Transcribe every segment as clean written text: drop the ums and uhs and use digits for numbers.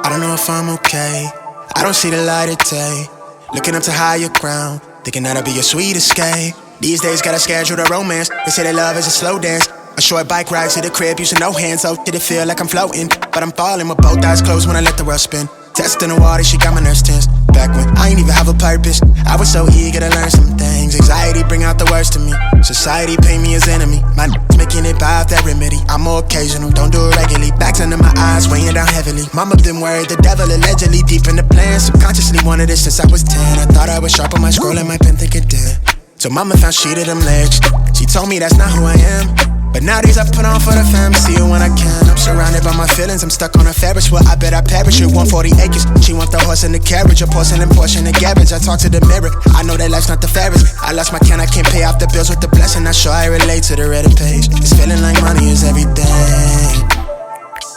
I don't know if I'm okay. I don't see the light of day. Looking up to higher ground, thinking that'll be your sweet escape. These days gotta schedule the romance. They say that love is a slow dance. A short bike ride to the crib using no hands. So did it feel like I'm floating? But I'm falling with both eyes closed when I let the world spin. Testing the water, she got my nerves tense. Back when I ain't even have a purpose, I was so eager to learn some things. Anxiety bring out the worst in me. Society paint me as enemy. My making it by that remedy. I'm more occasional, don't do it regularly. Backs under my eyes, weighing down heavily. Mama been worried, the devil allegedly deep in the plan. Subconsciously wanted it since I was 10. I thought I was sharp on my scroll and my pen think it did. So mama found she did them legs. She told me that's not who I am. But nowadays I put on for the fam, see her when I can. I'm surrounded by my feelings, I'm stuck on a Ferris wheel. I bet I perish with 140 acres. She want the horse and the carriage, a porcelain portion of garbage. I talk to the mirror, I know that life's not the fairest. I lost my can, I can't pay off the bills with the blessing. I'm sure I relate to the Reddit page. It's feeling like money is everything.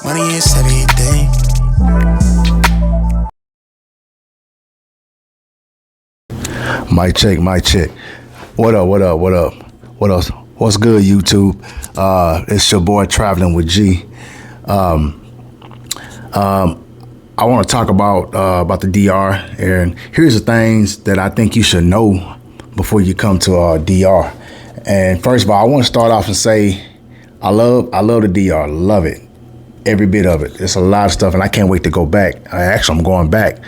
Money is everything. Mic check, mic check. What up, what up, what up? What else? What's good, YouTube? It's your boy Traveling with G. I want to talk about the DR, and here's the things that I think you should know before you come to DR. And first of all, I want to start off and say I love the DR, love it, every bit of it. It's a lot of stuff, and I can't wait to go back. I'm going back.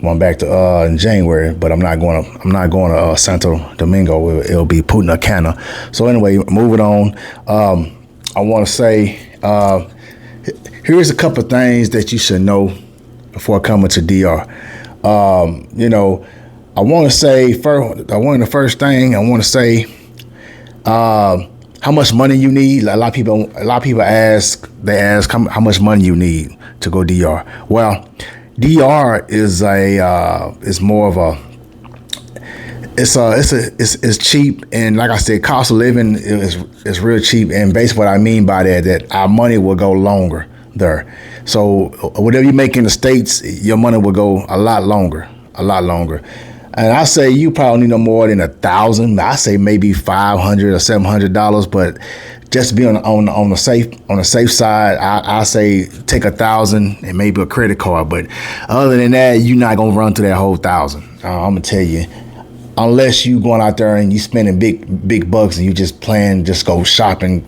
To in January, but I'm not going to Santo Domingo. It'll be Punta Cana. So anyway, moving on. I want to say here's a couple of things that you should know before coming to DR. I want to say the first thing I want to say how much money you need. A lot of people ask how much money you need to go DR. Well, DR is more of a it's cheap, and like I said, cost of living is real cheap. And basically what I mean by that our money will go longer there. So whatever you make in the States, your money will go a lot longer. And I say you probably need no more than $1,000. I say maybe $500 or $700, but just to be on the safe side, I say take $1,000 and maybe a credit card. But other than that, you're not gonna run through that whole $1,000. I'm gonna tell you, unless you going out there and you spending big bucks and you just go shopping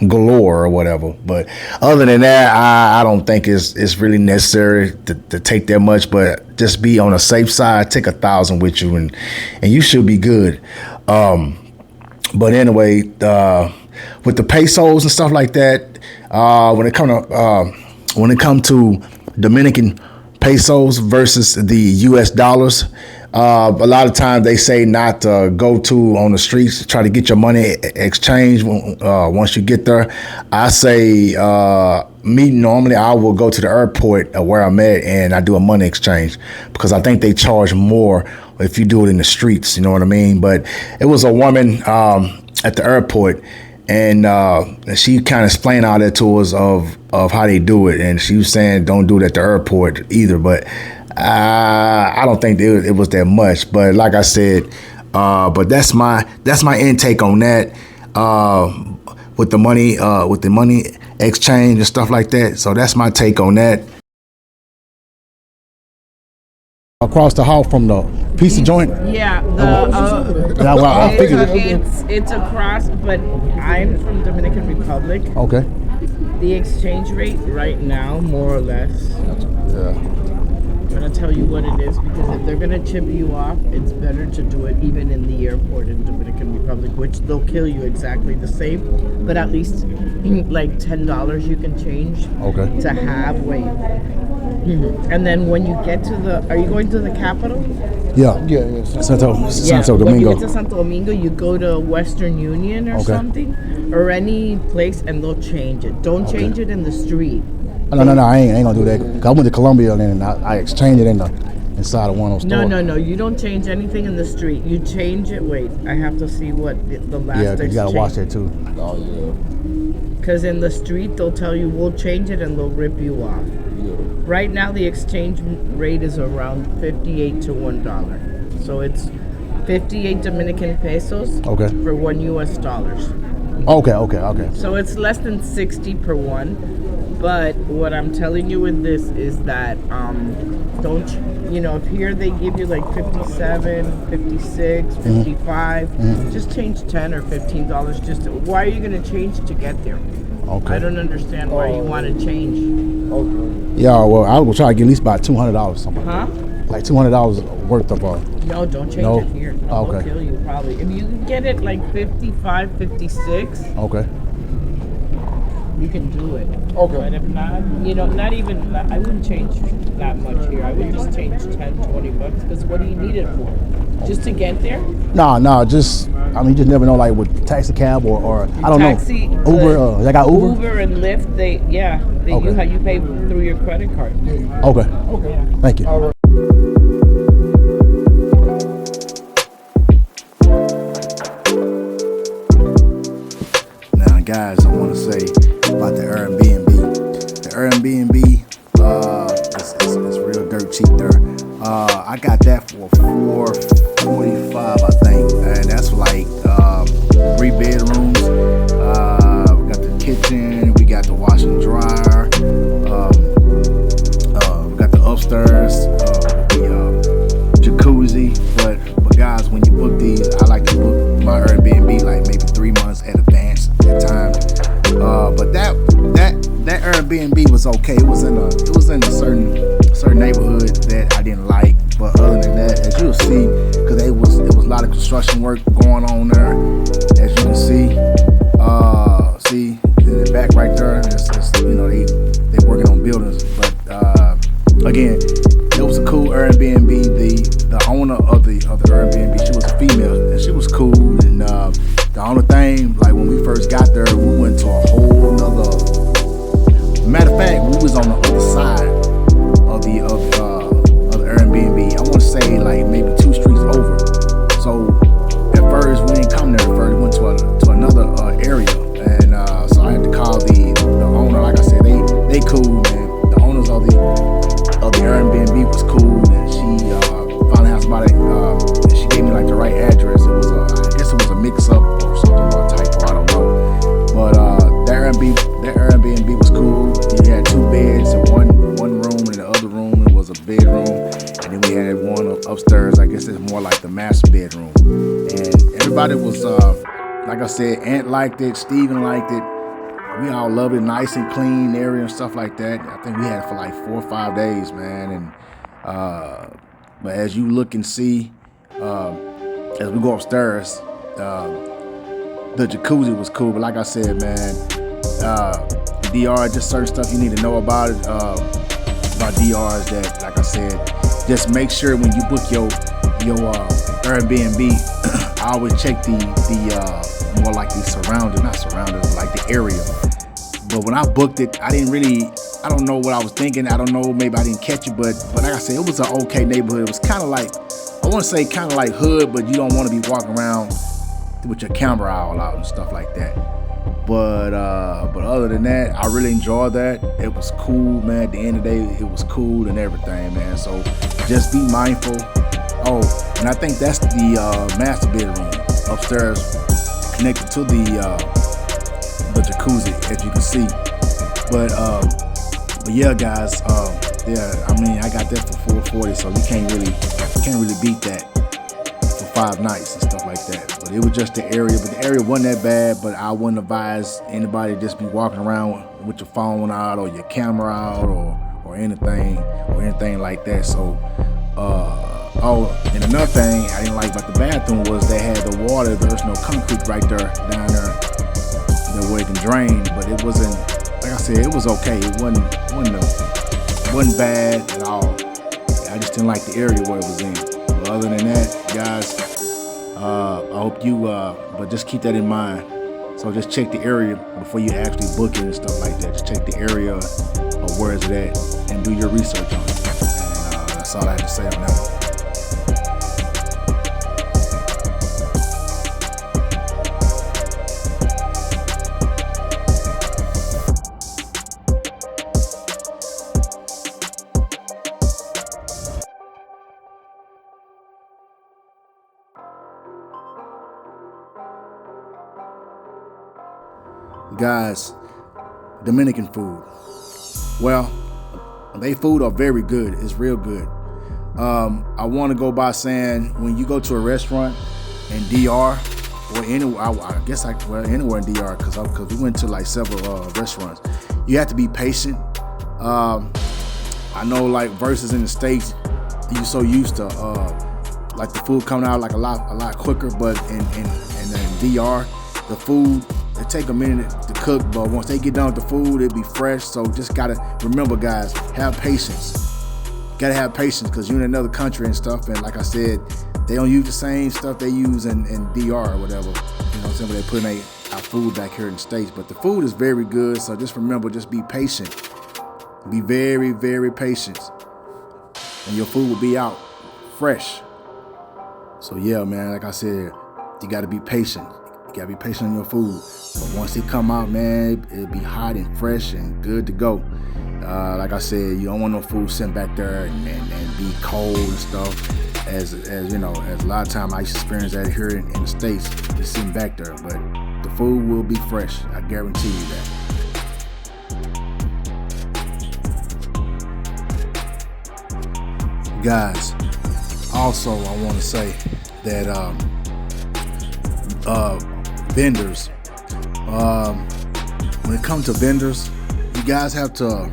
galore or whatever. But other than that, I don't think it's really necessary to take that much. But just be on the safe side, take $1,000 with you, and you should be good. But anyway, with the pesos and stuff like that, when it come to Dominican pesos versus the U.S. dollars, a lot of times they say not to go to on the streets to try to get your money exchanged once you get there. I say me normally I will go to the airport where I'm at and I do a money exchange, because I think they charge more if you do it in the streets, you know what I mean? But it was a woman at the airport, and she kind of explained all that to us of how they do it, and she was saying don't do it at the airport either. But I don't think it was that much. But like I said, but that's my intake on that with the money exchange and stuff like that. So that's my take on that. Across the hall from the pizza joint. Yeah, I figured it's across, but I'm from Dominican Republic. Okay. The exchange rate right now, more or less. I'm gonna tell you what it is, because if they're gonna chip you off, it's better to do it even in the airport in Dominican Republic, which they'll kill you exactly the same, but at least like $10 you can change to have weight. And then when you get to are you going to the capital? Yeah. Santo Domingo. When you get to Santo Domingo, you go to Western Union or something, or any place, and they'll change it. Don't change it in the street. No, I ain't gonna do that. 'Cause I went to Colombia and I exchanged it inside of one of those stores. No, you don't change anything in the street. You change it. Wait, I have to see what the last exchange. Yeah, you gotta watch that too. Oh yeah. Because in the street they'll tell you we'll change it and they'll rip you off. Yeah. Right now the exchange rate is around 58 to $1. So it's 58 Dominican pesos for $1 US. Okay. So it's less than 60 per one. But what I'm telling you with this is that don't if here they give you like 57, 56, 55, just change 10 or $15. Just why are you going to change to get there? Okay. I don't understand why you want to change. Yeah, well, I will try to get at least about $200 something. Huh? Like $200 worth of No, don't change No? it here. No, Okay. they'll kill you probably. If you can get it like 55, 56, Okay. you can do it. Okay. But if not, not even, I wouldn't change that much here. I would just change 10, 20 bucks because what do you need it for? Just to get there? No, just, you just never know, like with taxi cab or I don't Taxi, know. Uber, they got Uber? Uber and Lyft, you pay through your credit card. Okay. Thank you. Now, guys, I want to say about the Airbnb. The Airbnb, it's real dirt cheap there. I got that for $445, I think, and that's like 3 bedrooms. We got the kitchen, we got the wash and dryer, we got the upstairs, the jacuzzi. But guys, when you book these, I like to book my Airbnb like maybe 3 months at advance at times. But that Airbnb was okay. It was in a certain neighborhood that I didn't like. But other than that, as you'll see, because it was a lot of construction work going on there, as you can see. See in the back right there, it's they working on buildings. But again, it was a cool Airbnb. The owner of the Airbnb, she was a female, and she was cool. And the only thing, like when we first got there, we went to a whole nother. Matter of fact, we was on the other side of the Airbnb. I want to say like maybe 2 streets over. So at first we didn't come there. At first we went to another area, and so I had to call the owner. Like I said, they cool, man. The owners of the Airbnb was cool, and she found out about it. And she gave me like the right address. It was I guess it was a mix up or something, or a typo. I don't know. But that Airbnb was cool. You had 2 beds in one room, and the other room it was a bedroom, and then we had one upstairs. I guess it's more like the master bedroom. And everybody was like I said, Aunt liked it, Steven liked it. We all loved it, nice and clean area and stuff like that. I think we had it for like 4 or 5 days, man. And but as you look and see, as we go upstairs, the jacuzzi was cool. But like I said, man, DR, just certain stuff you need to know about it. About DR is that, like I said, just make sure when you book your Airbnb, I always check the more like the not surroundings, like the area. But when I booked it, I don't know what I was thinking. I don't know, maybe I didn't catch it, but like I said, it was an okay neighborhood. It was kind of like, I want to say kind of like hood, but you don't want to be walking around with your camera all out and stuff like that. But other than that, I really enjoyed that. It was cool, man. At the end of the day, it was cool and everything, man. So just be mindful. Oh, and I think that's the master bedroom upstairs, connected to the jacuzzi, as you can see. But yeah, guys. Yeah, I mean, I got that for $440, so you can't really beat that for 5 nights and stuff like that. But it was just the area. But the area wasn't that bad. But I wouldn't advise anybody to just be walking around with your phone out or your camera out or anything like that. So and another thing I didn't like about the bathroom was they had the water. There was no concrete right there down there where it can drain. But it wasn't, like I said, it was okay. It wasn't bad at all. I just didn't like the area where it was in. But other than that, guys, I hope you, but just keep that in mind. So just check the area before you actually book it and stuff like that. Just check the area of where is it at and do your research on it. And that's all I have to say on that one. Guys, Dominican food. Well, they food are very good. It's real good. I want to go by saying when you go to a restaurant in DR or anywhere, anywhere in DR, because we went to like several restaurants, you have to be patient. I know like versus in the States, you're so used to like the food coming out like a lot quicker, but in DR, the food, it take a minute to cook, but once they get done with the food, it'll be fresh. So just gotta remember, guys, have patience. Gotta have patience because you're in another country and stuff, and like I said, they don't use the same stuff they use in DR or whatever. You know what I'm saying? But they're putting our food back here in the States. But the food is very good, so just remember, just be patient. Be very, very patient. And your food will be out fresh. So yeah, man, like I said, you gotta be patient. You gotta be patient on your food. But once it come out, man, it'll be hot and fresh and good to go. Like I said, you don't want no food sent back there and be cold and stuff. As you know, as a lot of time I used to experience that here in the States, just sitting back there. But the food will be fresh. I guarantee you that. Guys, also I want to say that vendors, when it comes to vendors, you guys have to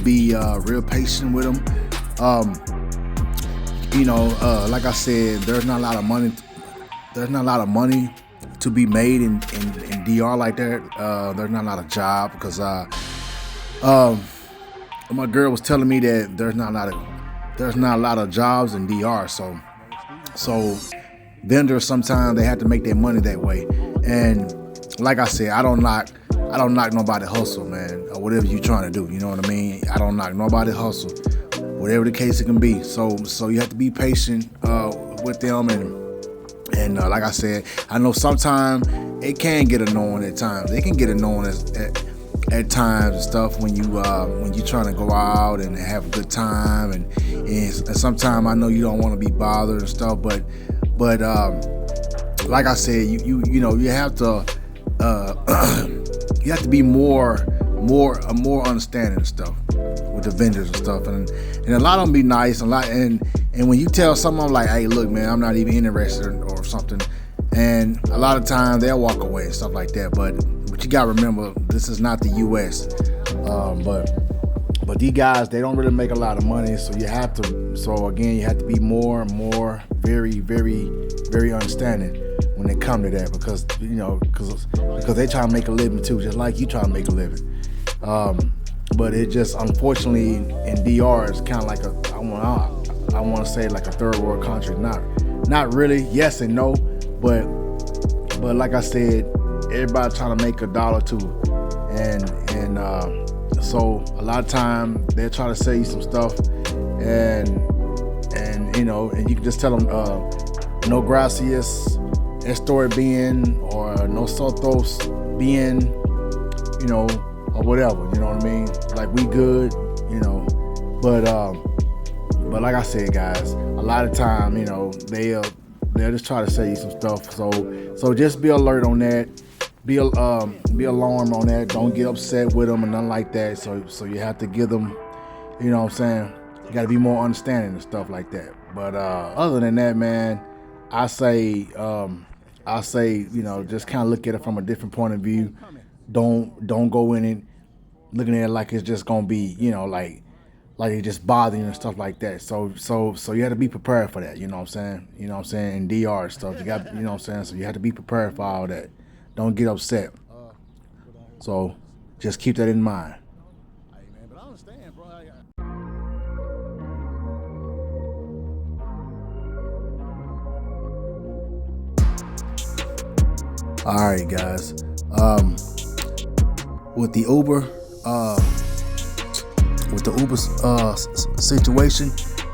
be real patient with them. Like I said, there's not a lot of money. There's not a lot of money to be made in DR like that. There's not a lot of job because my girl was telling me that there's not a lot of jobs in DR. So vendors sometimes they have to make their money that way. And like I said, I don't knock nobody hustle, man, or whatever you're trying to do. You know what I mean? I don't knock nobody hustle, whatever the case it can be. So you have to be patient with them, and like I said, I know sometimes it can get annoying at times. It can get annoying at times and stuff when you're trying to go out and have a good time, and sometimes I know you don't want to be bothered and stuff, but like I said, you have to. You have to be more understanding and stuff with the vendors and stuff, and a lot of them be nice, and when you tell someone like, hey, look, man, I'm not even interested or something, and a lot of times they'll walk away and stuff like that. But you gotta remember, this is not the U.S. But these guys, they don't really make a lot of money, so you have to be more and more very, very, very understanding when they come to that, because they try to make a living too, just like you try to make a living. But it just, unfortunately, in DR, it's kind of like I want to say like a third world country. Not really. Yes and no, but like I said, everybody trying to make a dollar too, and so a lot of time they'll try to sell you some stuff, and you can just tell them no gracias, estoy bien, or nosotros bien, or whatever, you know what I mean? Like, we good, but like I said, guys, a lot of time, they'll just try to sell you some stuff. So just be alert on that. Be alarmed on that. Don't get upset with them and nothing like that. So you have to give them, you know what I'm saying? You got to be more understanding and stuff like that. But other than that, man, I say, just kind of look at it from a different point of view. Don't go in it looking at it like it's just gonna be, like it just bothering you and stuff like that. So you have to be prepared for that. You know what I'm saying? In DR and stuff, you got, you know what I'm saying? So you have to be prepared for all that. Don't get upset. So just keep that in mind. All right, guys. With the Uber, situation,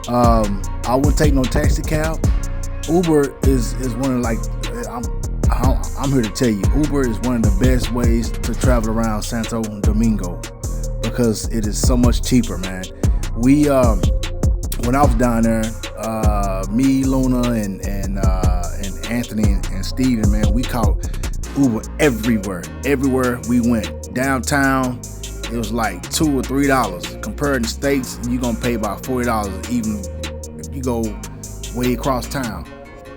I wouldn't take no taxi cab. Uber is one of I'm here to tell you, Uber is one of the best ways to travel around Santo Domingo because it is so much cheaper, man. We when I was down there, me, Luna, and Anthony and Steven, man, we caught Uber everywhere we went. Downtown, it was like $2 or $3. Compared to states, you're gonna pay about $40. Even if you go way across town,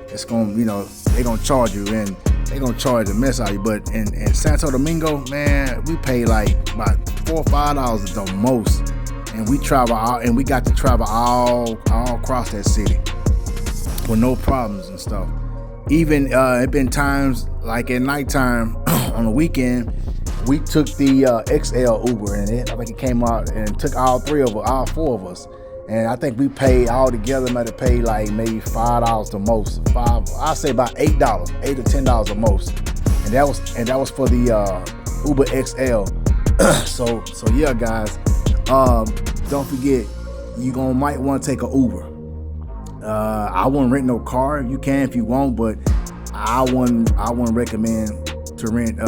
it's gonna, they're gonna charge you, and they're gonna charge the mess out of you. But in Santo Domingo, man, we pay like about $4 or $5 the most, and we travel out, and we got to travel all across that city with no problems and stuff. Even it been times like at nighttime on the weekend, we took the XL Uber, and I think it came out and took all four of us, and I think we paid all together, might have paid like maybe $5 the most. I'd say about $8, $8 to $10 the most, and that was for the Uber XL. so yeah, guys, don't forget, might want to take an Uber. I wouldn't rent no car. You can if you want, but I wouldn't recommend to rent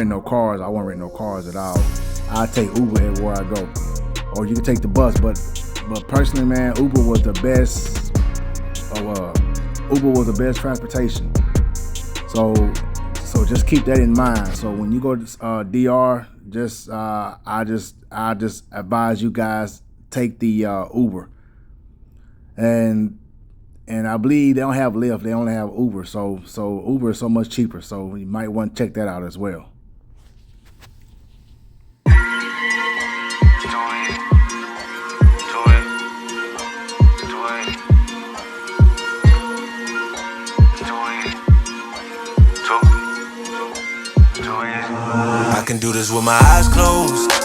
no cars. I wouldn't rent no cars at all. I take Uber everywhere I go, or you can take the bus. But personally, man, Uber was the best. Uber was the best transportation. So just keep that in mind. So when you go to DR, I just advise you guys take the Uber. And I believe they don't have Lyft, they only have Uber. So Uber is so much cheaper. So you might want to check that out as well. I can do this with my eyes closed.